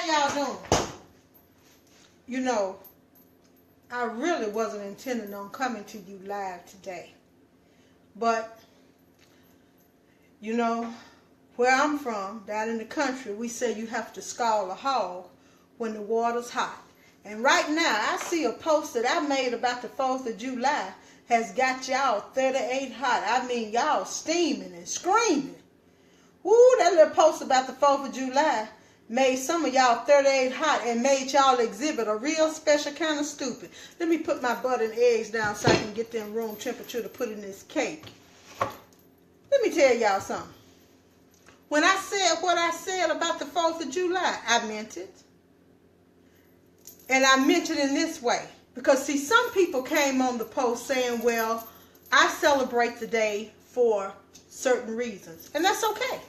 How y'all doing? You know, I really wasn't intending on coming to you live today. But, you know, where I'm from, down in the country, we say you have to scald a hog when the water's hot. And right now, I see a post that I made about the 4th of July has got y'all 38 hot. I mean, y'all steaming and screaming. Woo, that little post about the 4th of July made some of y'all 38 hot and made y'all exhibit a real special kind of stupid. Let me put my butter and eggs down so I can get them room temperature to put in this cake. Let me tell y'all something. When I said what I said about the 4th of July, I meant it. And I meant it in this way. Because, see, some people came on the post saying, well, I celebrate the day for certain reasons. And that's okay.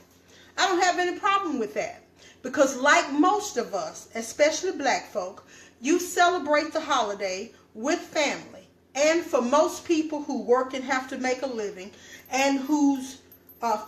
I don't have any problem with that. Because like most of us, especially black folk, you celebrate the holiday with family. And for most people who work and have to make a living and whose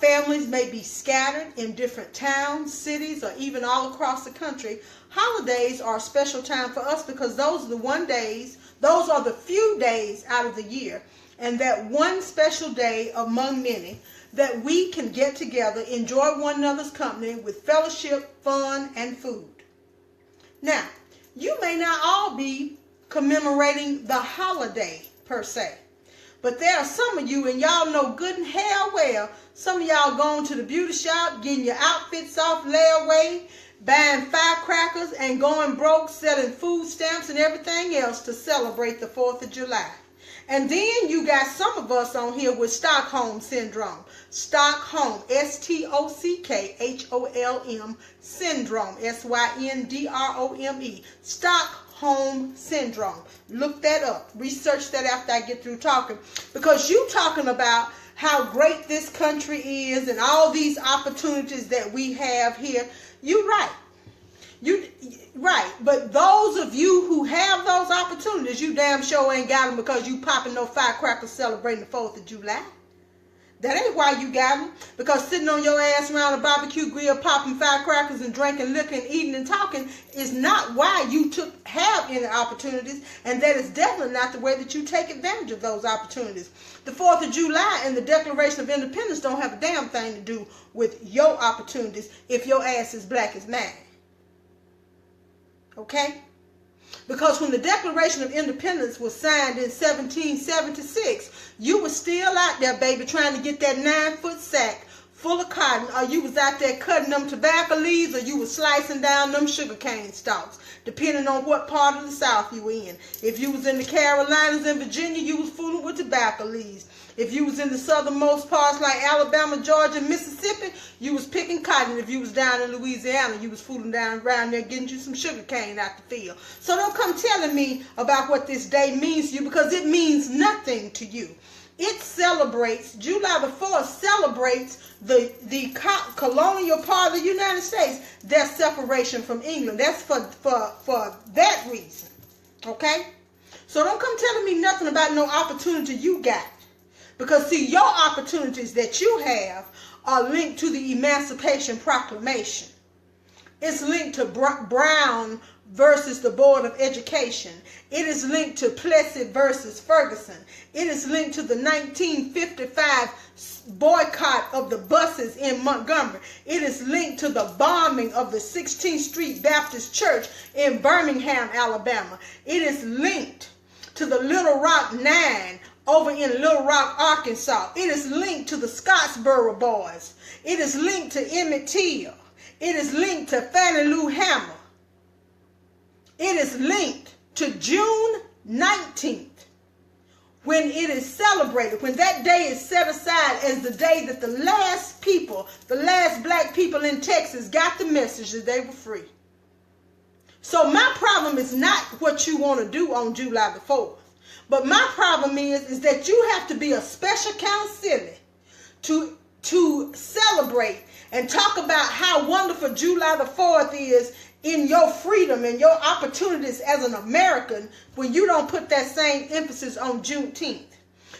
families may be scattered in different towns, cities, or even all across the country, holidays are a special time for us because those are the few days out of the year, and that one special day among many that we can get together, enjoy one another's company with fellowship, fun, and food. Now, you may not all be commemorating the holiday per se, but there are some of you, and y'all know good and hell well, some of y'all going to the beauty shop, getting your outfits off layaway, buying firecrackers, and going broke, selling food stamps and everything else to celebrate the 4th of July. And then you got some of us on here with Stockholm Syndrome. Stockholm, S-T-O-C-K-H-O-L-M, Syndrome, S-Y-N-D-R-O-M-E, Stockholm Syndrome. Look that up. Research that after I get through talking. Because you talking about how great this country is and all these opportunities that we have here. You're right. Right, but those of you who have those opportunities, you damn sure ain't got them because you popping no firecrackers celebrating the 4th of July. That ain't why you got them. Because sitting on your ass around a barbecue grill popping firecrackers and drinking liquor and eating and talking is not why you have any opportunities, and that is definitely not the way that you take advantage of those opportunities. The 4th of July and the Declaration of Independence don't have a damn thing to do with your opportunities if your ass is black as mine. Okay? Because when the Declaration of Independence was signed in 1776, you were still out there, baby, trying to get that 9-foot sack full of cotton, or you was out there cutting them tobacco leaves, or you was slicing down them sugarcane stalks, depending on what part of the South you were in. If you was in the Carolinas and Virginia, you was fooling with tobacco leaves. If you was in the southernmost parts like Alabama, Georgia, and Mississippi, you was picking cotton. If you was down in Louisiana, you was fooling down around there getting you some sugar cane out the field. So don't come telling me about what this day means to you, because it means nothing to you. It celebrates, July the 4th celebrates the colonial part of the United States, their separation from England. That's for that reason. Okay? So don't come telling me nothing about no opportunity you got. Because, see, your opportunities that you have are linked to the Emancipation Proclamation. It's linked to Brown versus the Board of Education. It is linked to Plessy versus Ferguson. It is linked to the 1955 boycott of the buses in Montgomery. It is linked to the bombing of the 16th Street Baptist Church in Birmingham, Alabama. It is linked to the Little Rock 9 over in Little Rock, Arkansas. It is linked to the Scottsboro Boys. It is linked to Emmett Till. It is linked to Fannie Lou Hamer. It is linked to June 19th, when it is celebrated, when that day is set aside as the day that the last black people in Texas got the message that they were free. So my problem is not what you want to do on July the 4th. But my problem is that you have to be a special kind of silly to celebrate and talk about how wonderful July the 4th is in your freedom and your opportunities as an American when you don't put that same emphasis on Juneteenth.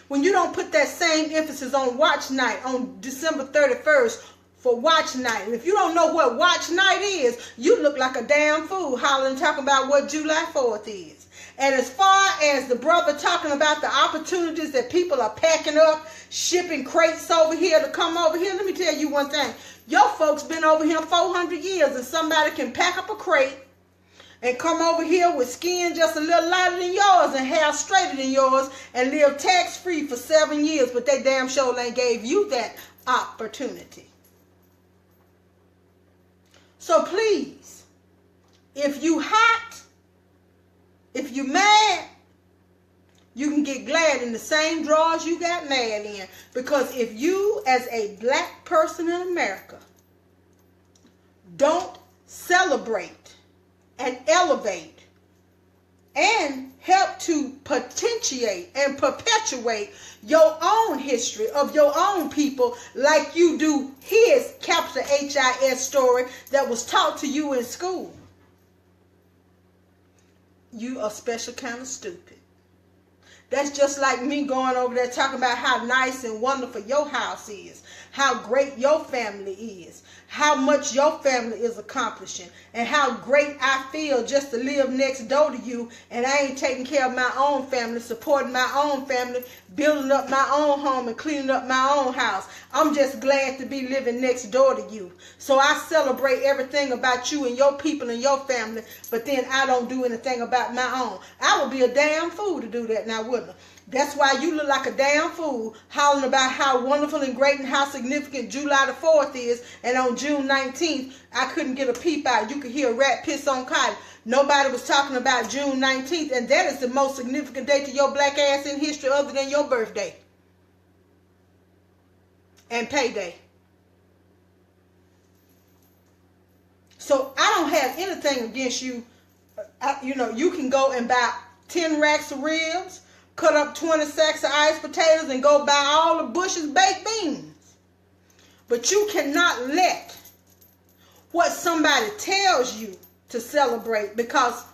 When you don't put that same emphasis on Watch Night on December 31st for watch night. And if you don't know what watch night is, you look like a damn fool hollering talking about what July 4th is. And as far as the brother talking about the opportunities that people are packing up, shipping crates over here to come over here, let me tell you one thing. Your folks been over here 400 years, and somebody can pack up a crate and come over here with skin just a little lighter than yours and hair straighter than yours and live tax-free for 7 years, but they damn sure ain't gave you that opportunity. So please, if you hot, if you mad, you can get glad in the same drawers you got mad in. Because if you, as a black person in America, don't celebrate and elevate and help to potentiate and perpetuate your own history of your own people like you do his capital H-I-S story that was taught to you in school, you are special kind of stupid. That's just like me going over there talking about how nice and wonderful your house is, how great your family is, how much your family is accomplishing, and how great I feel just to live next door to you, and I ain't taking care of my own family, supporting my own family, building up my own home and cleaning up my own house. I'm just glad to be living next door to you. So I celebrate everything about you and your people and your family, but then I don't do anything about my own. I would be a damn fool to do that now, wouldn't I? That's why you look like a damn fool hollering about how wonderful and great and how significant July the 4th is, and on June 19th, I couldn't get a peep out. You could hear a rat piss on cotton. Nobody was talking about June 19th, and that is the most significant day to your black ass in history other than your birthday and payday. So I don't have anything against you. You can go and buy 10 racks of ribs, cut up 20 sacks of iced potatoes, and go buy all the Bush's baked beans. But you cannot let what somebody tells you to celebrate because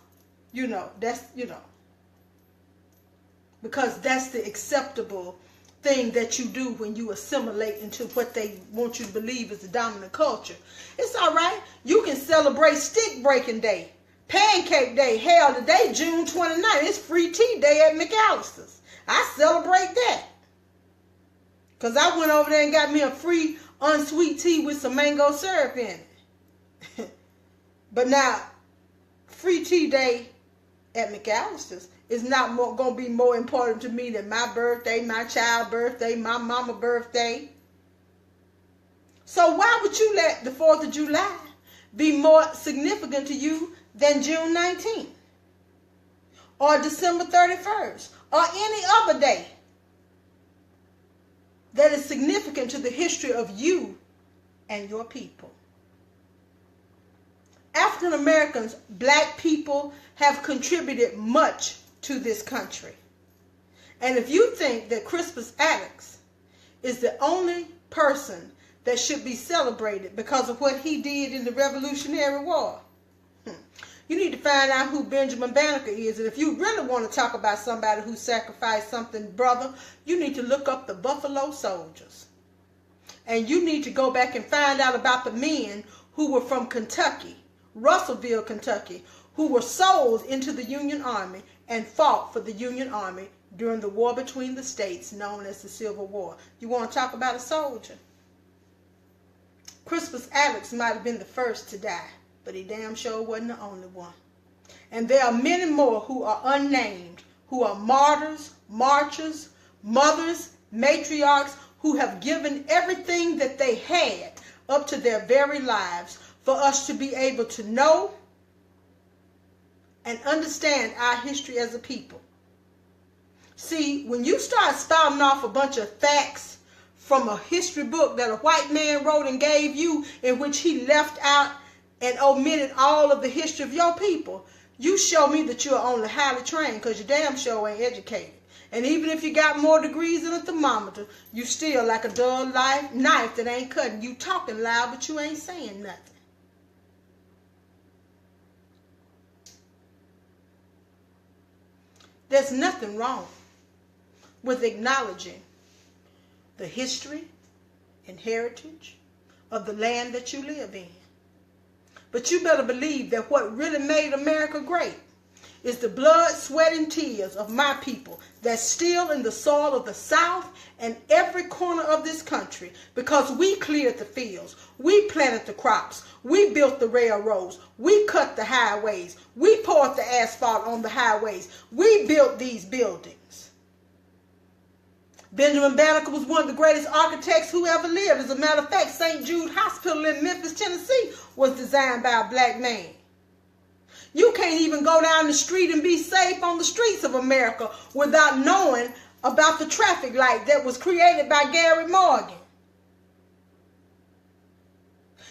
that's the acceptable thing that you do when you assimilate into what they want you to believe is the dominant culture. It's all right. You can celebrate stick breaking day, Pancake Day. Hell, today, June 29th, it's free tea day at McAllister's. I celebrate that. Because I went over there and got me a free unsweet tea with some mango syrup in it. But now, free tea day at McAllister's is not going to be more important to me than my birthday, my child's birthday, my mama's birthday. So why would you let the 4th of July be more significant to you than June 19th or December 31st or any other day that is significant to the history of you and your people? African Americans, black people, have contributed much to this country. And if you think that Crispus Attucks is the only person that should be celebrated because of what he did in the Revolutionary War, you need to find out who Benjamin Banneker is. And if you really want to talk about somebody who sacrificed something, brother, you need to look up the Buffalo Soldiers. And you need to go back and find out about the men who were from Kentucky, Russellville, Kentucky, who were sold into the Union Army and fought for the Union Army during the war between the states known as the Civil War. You want to talk about a soldier? Crispus Attucks might have been the first to die, but he damn sure wasn't the only one. And there are many more who are unnamed, who are martyrs, marchers, mothers, matriarchs, who have given everything that they had up to their very lives for us to be able to know and understand our history as a people. See, when you start spouting off a bunch of facts from a history book that a white man wrote and gave you, in which he left out and omitted all of the history of your people, you show me that you are only highly trained, because you damn sure ain't educated. And even if you got more degrees than a thermometer, you still like a dull knife that ain't cutting. You talking loud, but you ain't saying nothing. There's nothing wrong with acknowledging the history and heritage of the land that you live in. But you better believe that what really made America great is the blood, sweat, and tears of my people that's still in the soil of the South and every corner of this country, because we cleared the fields, we planted the crops, we built the railroads, we cut the highways, we poured the asphalt on the highways, we built these buildings. Benjamin Banneker was one of the greatest architects who ever lived. As a matter of fact, St. Jude Hospital in Memphis, Tennessee was designed by a black man. You can't even go down the street and be safe on the streets of America without knowing about the traffic light that was created by Gary Morgan.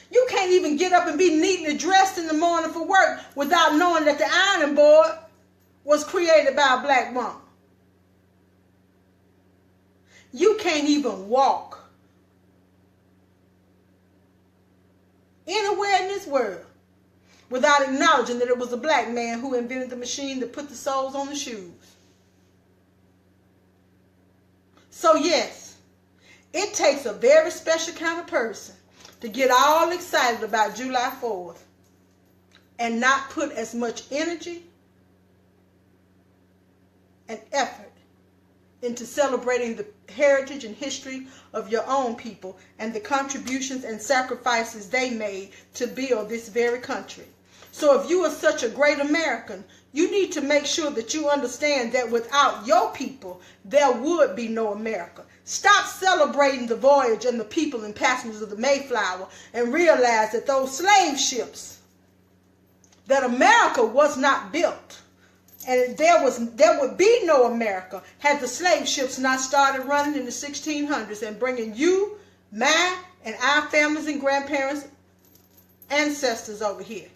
You can't even get up and be neatly dressed in the morning for work without knowing that the ironing board was created by a black woman. You can't even walk anywhere in this world without acknowledging that it was a black man who invented the machine that put the soles on the shoes. So yes, it takes a very special kind of person to get all excited about July 4th and not put as much energy and effort into celebrating the heritage and history of your own people and the contributions and sacrifices they made to build this very country. So if you are such a great American, you need to make sure that you understand that without your people, there would be no America. Stop celebrating the voyage and the people and passengers of the Mayflower and realize that those slave ships, that America was not built. And there would be no America had the slave ships not started running in the 1600s and bringing you, mine, and our families and grandparents, ancestors over here.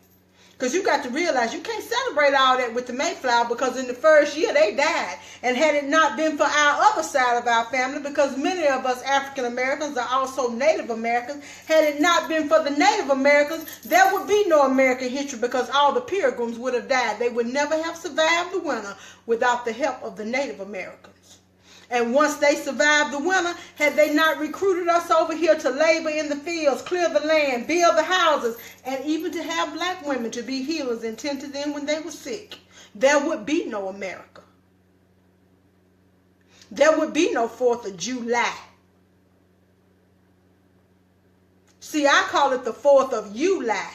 Because you got to realize you can't celebrate all that with the Mayflower, because in the first year they died. And had it not been for our other side of our family, because many of us African Americans are also Native Americans, had it not been for the Native Americans, there would be no American history, because all the Pilgrims would have died. They would never have survived the winter without the help of the Native Americans. And once they survived the winter, had they not recruited us over here to labor in the fields, clear the land, build the houses, and even to have black women to be healers and tend to them when they were sick, there would be no America. There would be no 4th of July. See, I call it the 4th of you-lie.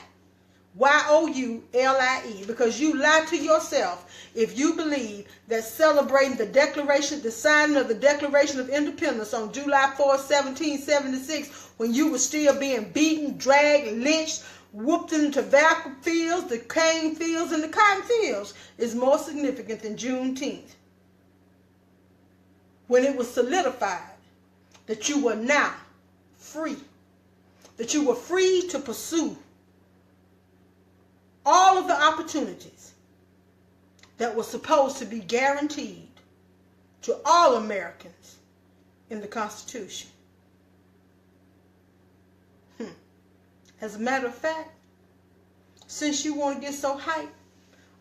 Y-O-U-L-I-E, because you lie to yourself if you believe that celebrating the declaration, the signing of the Declaration of Independence on July 4, 1776, when you were still being beaten, dragged, lynched, whooped in the tobacco fields, the cane fields, and the cotton fields, is more significant than Juneteenth, when it was solidified that you were now free, that you were free to pursue all of the opportunities that were supposed to be guaranteed to all Americans in the Constitution. As a matter of fact, since you want to get so hyped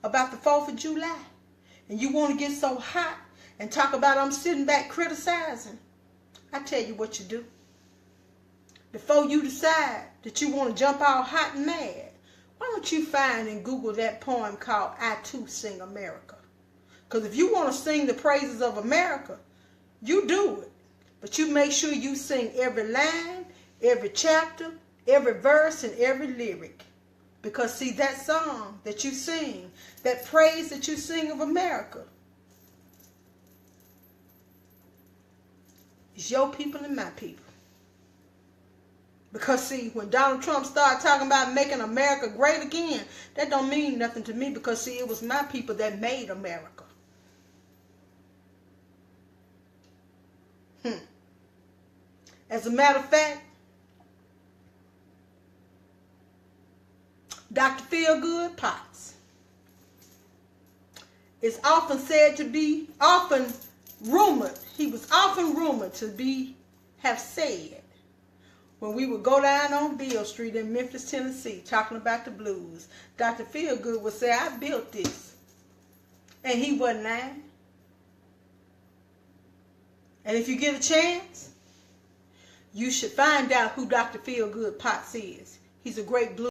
about the 4th of July, and you want to get so hot and talk about I'm sitting back criticizing, I tell you what you do. Before you decide that you want to jump all hot and mad, why don't you find and Google that poem called I Too Sing America? Because if you want to sing the praises of America, you do it. But you make sure you sing every line, every chapter, every verse, and every lyric. Because see, that song that you sing, that praise that you sing of America, is your people and my people. Because see, when Donald Trump started talking about making America great again, that don't mean nothing to me, because see, it was my people that made America. As a matter of fact, Dr. Feelgood Potts is often said to be, he was often rumored to have said, when we would go down on Beale Street in Memphis, Tennessee, talking about the blues, Dr. Feelgood would say, I built this. And he wasn't lying. And if you get a chance, you should find out who Dr. Feelgood Potts is. He's a great blue